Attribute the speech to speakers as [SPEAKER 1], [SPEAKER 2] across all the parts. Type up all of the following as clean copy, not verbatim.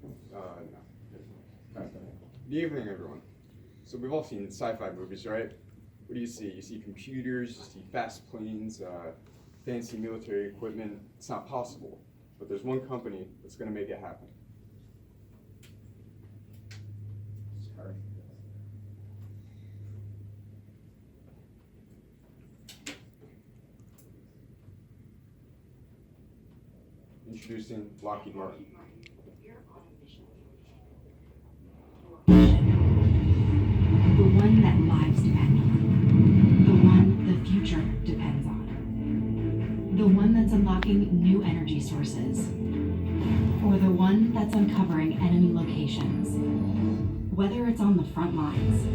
[SPEAKER 1] No. Good evening, everyone. So we've all seen sci-fi movies, right? What do you see? You see computers, you see fast planes, fancy military equipment. It's not possible. But there's one company that's going to make it happen. Sorry. Introducing Lockheed Martin.
[SPEAKER 2] The one that lives depend on. The one the future depends on. The one that's unlocking new energy sources. Or the one that's uncovering enemy locations. Whether it's on the front lines,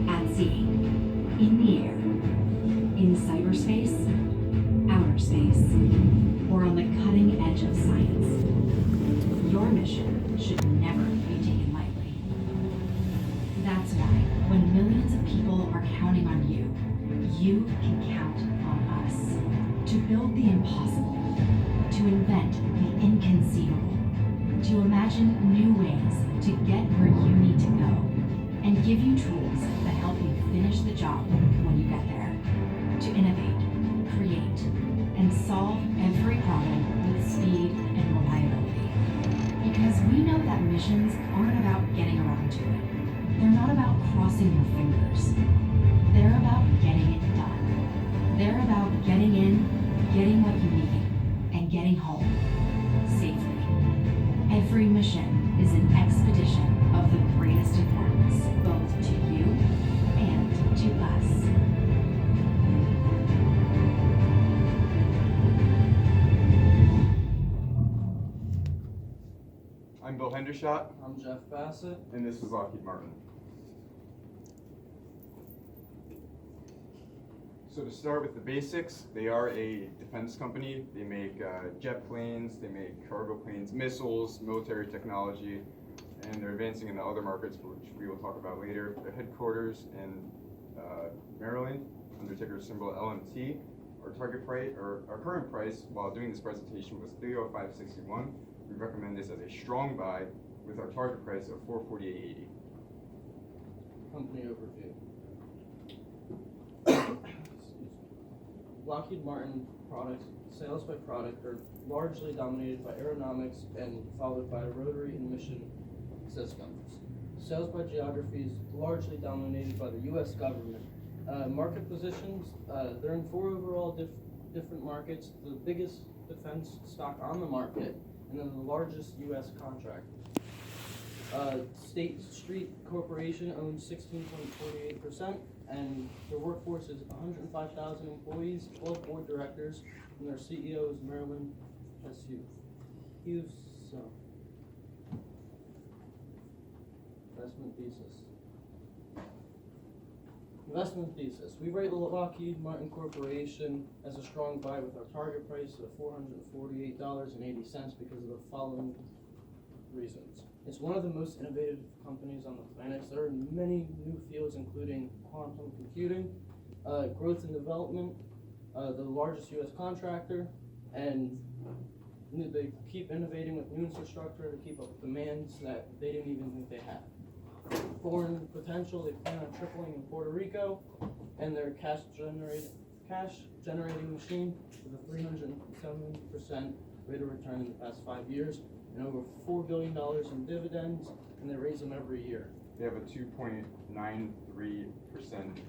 [SPEAKER 2] at sea, in the air, in cyberspace, outer space, or on the cutting edge of science, your mission should never be taken lightly. That's why, when millions of people are counting on you, you can count on us to build the impossible, to invent the inconceivable, to imagine new ways to get where you need to go, and give you tools that help you finish the job when you get there, to innovate, create, and solve every problem with speed and reliability. Because we know that missions aren't about getting around to it. They're not about crossing your fingers. They're about getting it done. They're about getting in, getting what you need, and getting home safely. Every mission is an expedition of the greatest importance, both to you and to us.
[SPEAKER 1] I'm Bill Hendershot,
[SPEAKER 3] I'm Jeff Bassett.
[SPEAKER 1] and this is Lockheed Martin. So to start with the basics, they are a defense company. They make jet planes, they make cargo planes, missiles, military technology, and they're advancing into other markets, which we will talk about later. Their headquarters in Maryland, under ticker symbol LMT. Our target price, or our current price, while doing this presentation was $305.61. We recommend this as a strong buy with our target price of $448.80.
[SPEAKER 3] Company overview. Lockheed Martin products, sales by product, are largely dominated by aeronautics and followed by rotary and mission systems. Sales by geography is largely dominated by the U.S. government. Market positions, they're in 4 overall different markets. The biggest defense stock on the market, and then the largest U.S. contract. State Street Corporation owns 16.48%, and their workforce is 105,000 employees, 12 board directors, and their CEO is Marilyn S. Hughes. Investment thesis. Investment thesis. We rate Lockheed Martin Corporation as a strong buy with our target price of $448.80 because of the following reasons. It's one of the most innovative companies on the planet. There are many new fields, including quantum computing, growth and development, the largest U.S. contractor, and they keep innovating with new infrastructure to keep up with demands that they didn't even think they had. Foreign potential, they plan on tripling in Puerto Rico, and their cash generating machine with a 370% rate of return in the past 5 years, and over $4 billion in dividends, and they raise them every year.
[SPEAKER 1] They have a 2.93%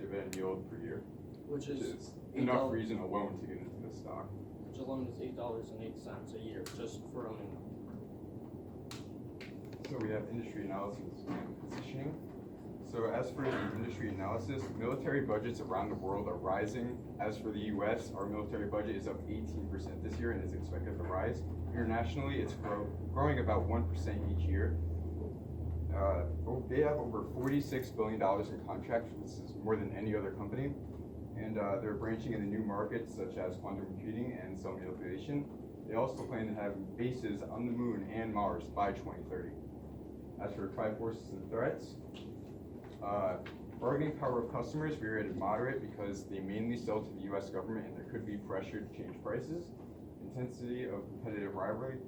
[SPEAKER 1] dividend yield per year,
[SPEAKER 3] which is
[SPEAKER 1] enough reason alone to get into this stock.
[SPEAKER 3] Which alone is $8.08 a year just for owning them.
[SPEAKER 1] So we have industry analysis and positioning. So as for the industry analysis, military budgets around the world are rising. As for the U.S., our military budget is up 18% this year and is expected to rise. Internationally, it's growing about 1% each year. They have over $46 billion in contracts. This is more than any other company. And they're branching into new markets such as quantum computing and cell manipulation. They also plan to have bases on the moon and Mars by 2030. As for triforces and threats, bargaining power of customers, we rated moderate because they mainly sell to the U.S. government and there could be pressure to change prices. Intensity of competitive rivalry,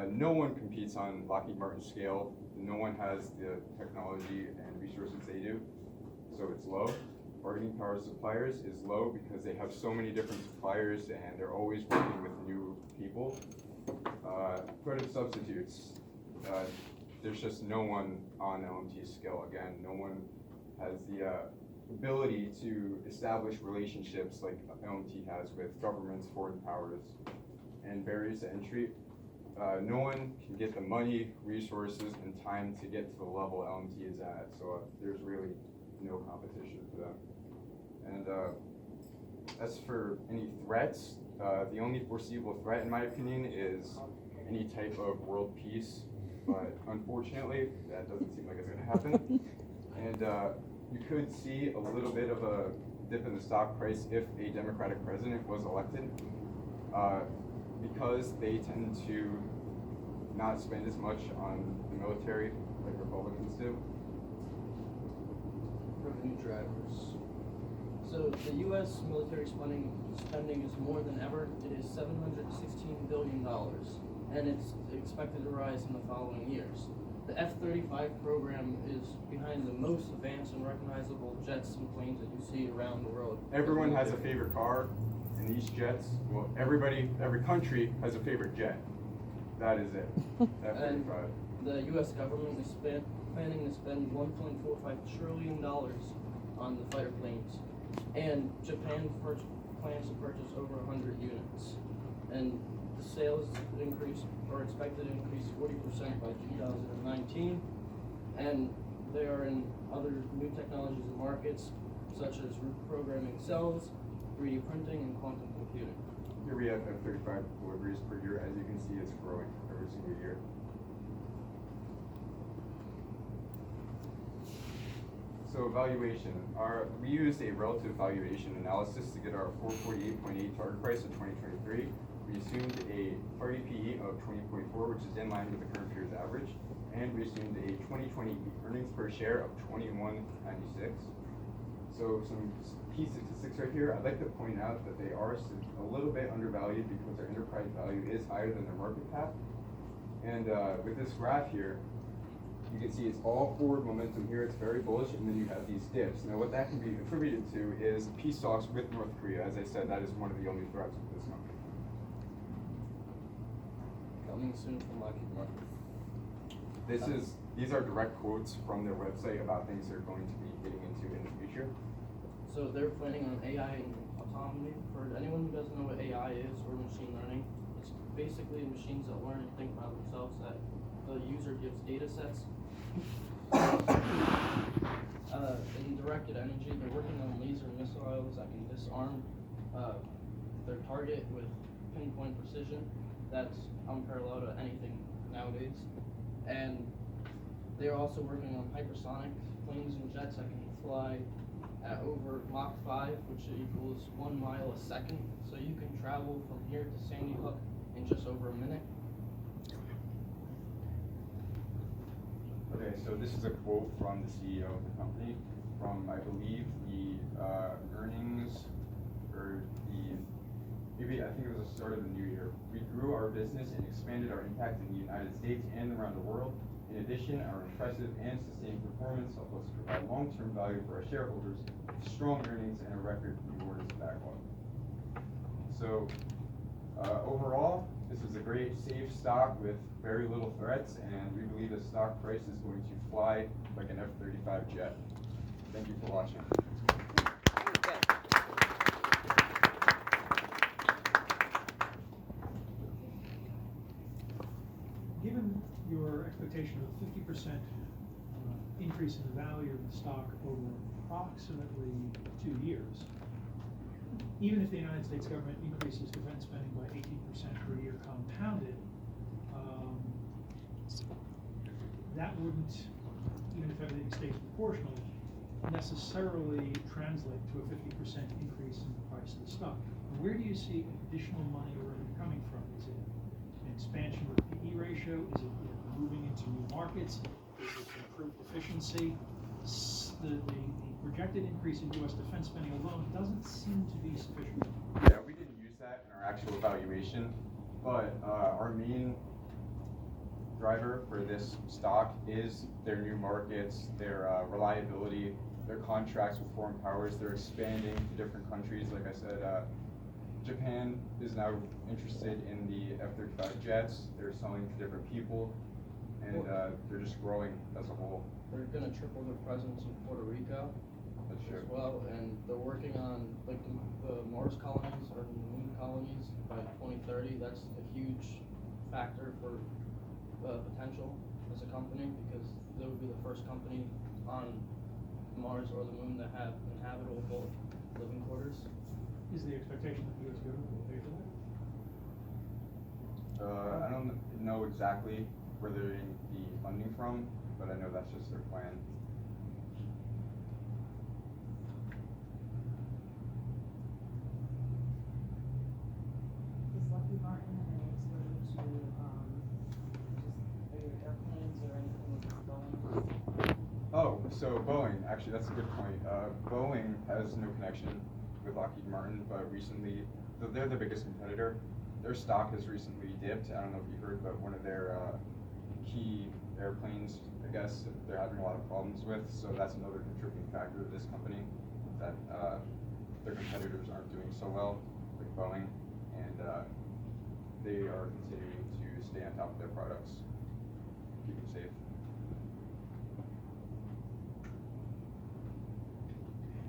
[SPEAKER 1] No one competes on Lockheed Martin's scale. No one has the technology and resources they do, so it's low. Bargaining power of suppliers is low because they have so many different suppliers and they're always working with new people. Credit substitutes. There's just no one on LMT's scale. Again, no one has the ability to establish relationships like LMT has with governments, foreign powers, and barriers to entry. No one can get the money, resources, and time to get to the level LMT is at, so there's really no competition for them. And as for any threats, the only foreseeable threat, in my opinion, is any type of world peace, but unfortunately, that doesn't seem like it's gonna happen. And you could see a little bit of a dip in the stock price if a Democratic president was elected, because they tend to not spend as much on the military like Republicans do.
[SPEAKER 3] Revenue drivers. So the U.S. military spending is more than ever. It is $716 billion, and it's expected to rise in the following years. The F-35 program is behind the most advanced and recognizable jets and planes that you see around the world.
[SPEAKER 1] Everyone has a favorite car, and these jets, well, every country has a favorite jet. That is it. F-35.
[SPEAKER 3] The U.S. government is planning to spend $1.45 trillion on the fighter planes, and Japan plans to purchase over 100 units. And the sales increase are expected to increase 40% by 2019, and they are in other new technologies and markets such as reprogramming cells, 3D printing, and quantum computing.
[SPEAKER 1] Here we have F-35 deliveries per year. As you can see, it's growing every single year. So evaluation. We used a relative valuation analysis to get our 448.8 target price in 2023. We assumed a target PE of 20.4, which is in line with the current period's average, and we assumed a 2020 earnings per share of 21.96. So some key statistics right here. I'd like to point out that they are a little bit undervalued because their enterprise value is higher than their market cap. And with this graph here, you can see it's all forward momentum here. It's very bullish, and then you have these dips. Now, what that can be attributed to is peace talks with North Korea. As I said, that is one of the only threats with this company.
[SPEAKER 3] Coming soon from Lockheed Martin.
[SPEAKER 1] These are direct quotes from their website about things they're going to be getting into in the future.
[SPEAKER 3] So they're planning on AI and autonomy. For anyone who doesn't know what AI is or machine learning, it's basically machines that learn and think about themselves, that the user gives data sets. In directed energy, they're working on laser missiles that can disarm their target with pinpoint precision. That's unparalleled to anything nowadays. And they're also working on hypersonic planes and jets that can fly at over Mach 5, which equals 1 mile a second. So you can travel from here to Sandy Hook in just over a minute.
[SPEAKER 1] Okay, so this is a quote from the CEO of the company from, I believe, the earnings, or I think it was the start of the new year. We grew our business and expanded our impact in the United States and around the world. In addition, our impressive and sustained performance helped us provide long-term value for our shareholders, strong earnings, and a record new orders backlog. So overall, this is a great, safe stock with very little threats, and we believe the stock price is going to fly like an F-35 jet. Thank you for watching.
[SPEAKER 4] Given your expectation of a 50% increase in the value of the stock over approximately 2 years, even if the United States government increases defense spending by 18% per year compounded, that wouldn't, even if everything stays proportional, necessarily translate to a 50% increase in the price of the stock. Where do you see additional money coming from? Is it an expansion of the PE ratio? Is it moving into new markets? Is it improved efficiency? The projected increase in U.S. defense spending alone doesn't seem to be sufficient.
[SPEAKER 1] Yeah, we didn't use that in our actual evaluation, but our main driver for this stock is their new markets, their reliability, their contracts with foreign powers. They're expanding to different countries. Like I said, Japan is now interested in the F-35 jets. They're selling to different people, and they're just growing as a whole.
[SPEAKER 3] They're gonna triple their presence in Puerto Rico
[SPEAKER 1] That's true.
[SPEAKER 3] as well, and they're working on like the Mars colonies or the moon colonies by 2030. That's a huge factor for potential as a company, because they would be the first company on Mars or the moon that have inhabitable living quarters.
[SPEAKER 4] Is the expectation that the US government will pay for that?
[SPEAKER 1] I don't know exactly where they're getting the funding from, but I know that's just their plan.
[SPEAKER 5] Does Lockheed Martin have any exposure to, just either airplanes or anything with Boeing?
[SPEAKER 1] Oh, so Boeing, actually, that's a good point. Boeing has no connection with Lockheed Martin, but recently, they're the biggest competitor. Their stock has recently dipped. I don't know if you heard, but one of their key airplanes, I guess, they're having a lot of problems with. So that's another contributing factor of this company, that their competitors aren't doing so well, like Boeing, and they are continuing to stay on top of their products, keep them safe.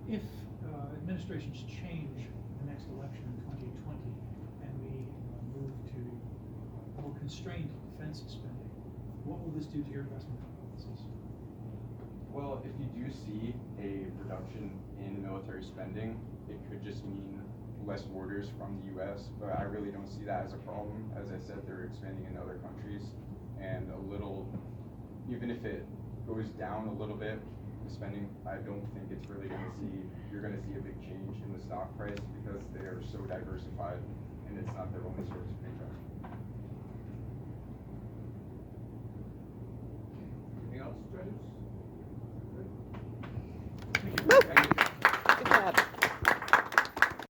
[SPEAKER 4] If administrations change the next election in 2020 and we move to more constrained defense spending, what will this do to your investment hypothesis?
[SPEAKER 1] Well, if you do see a reduction in military spending, it could just mean less orders from the US, but I really don't see that as a problem. As I said, they're expanding in other countries, and even if it goes down a little bit, the spending, I don't think it's really you're gonna see a big change in the stock price, because they are so diversified and it's not their only source of income.
[SPEAKER 6] Anything else, judges?